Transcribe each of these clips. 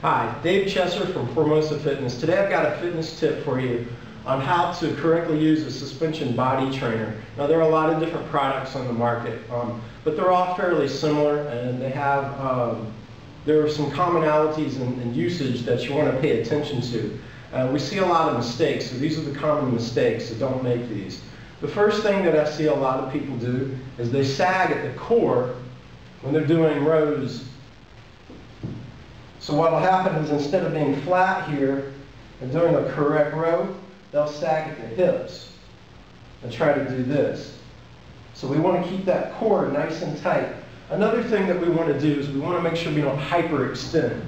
Hi, Dave Chesser from Formosa Fitness. Today I've got a fitness tip for you on how to correctly use a suspension body trainer. Now there are a lot of different products on the market, but they're all fairly similar, and they have there are some commonalities in usage that you want to pay attention to. We see a lot of mistakes, so these are the common mistakes, so don't make these. The first thing that I see a lot of people do is they sag at the core when they're doing rows. So what will happen is instead of being flat here and doing a correct row, they'll sag at the hips and try to do this. So we want to keep that core nice and tight. Another thing that we want to do is we want to make sure we don't hyperextend.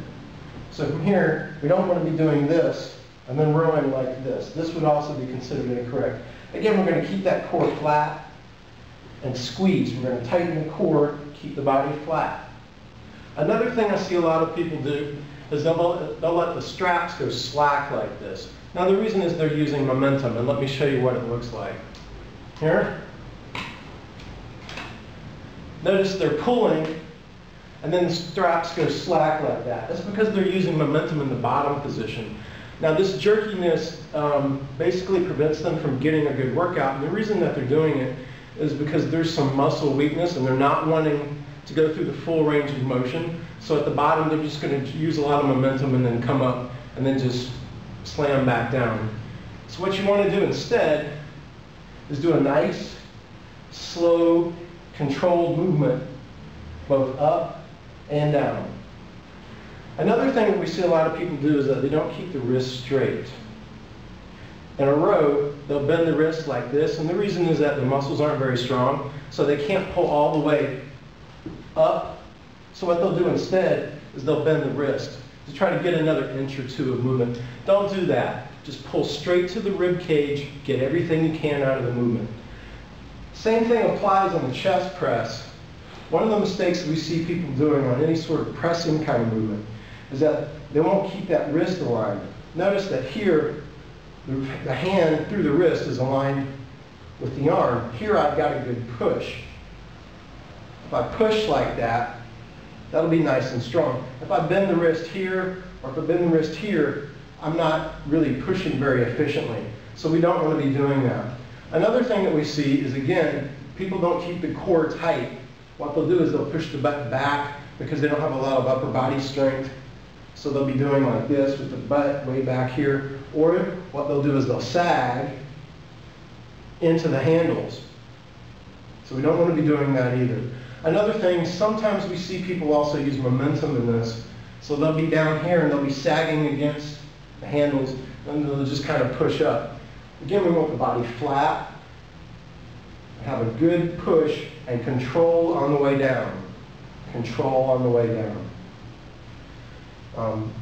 So from here, we don't want to be doing this and then rowing like this. This would also be considered incorrect. Again, we're going to keep that core flat and squeeze. We're going to tighten the core, keep the body flat. Another thing I see a lot of people do is they'll let the straps go slack like this. Now the reason is they're using momentum, and let me show you what it looks like. Here. Notice they're pulling, and then the straps go slack like that. That's because they're using momentum in the bottom position. Now this jerkiness basically prevents them from getting a good workout, and the reason that they're doing it is because there's some muscle weakness, and they're not wanting to go through the full range of motion. So at the bottom, they're just going to use a lot of momentum and then come up and then just slam back down. So what you want to do instead is do a nice, slow, controlled movement, both up and down. Another thing that we see a lot of people do is that they don't keep the wrist straight. In a row, they'll bend the wrist like this, and the reason is that the muscles aren't very strong, so they can't pull all the way up. So what they'll do instead is they'll bend the wrist to try to get another inch or two of movement. Don't do that. Just pull straight to the rib cage, get everything you can out of the movement. Same thing applies on the chest press. One of the mistakes that we see people doing on any sort of pressing kind of movement is that they won't keep that wrist aligned. Notice that here, the hand through the wrist is aligned with the arm. Here I've got a good push. If I push like that, that'll be nice and strong. If I bend the wrist here, or if I bend the wrist here, I'm not really pushing very efficiently. So we don't want to be doing that. Another thing that we see is, again, people don't keep the core tight. What they'll do is they'll push the butt back because they don't have a lot of upper body strength. So they'll be doing like this with the butt way back here. Or what they'll do is they'll sag into the handles. So we don't want to be doing that either. Another thing, sometimes we see people also use momentum in this. So they'll be down here and they'll be sagging against the handles, and they'll just kind of push up. Again, we want the body flat, have a good push, and control on the way down. Control on the way down.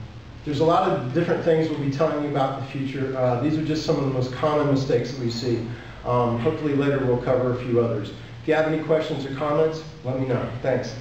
There's a lot of different things we'll be telling you about in the future. These are just some of the most common mistakes that we see. Hopefully later we'll cover a few others. If you have any questions or comments, let me know. Thanks.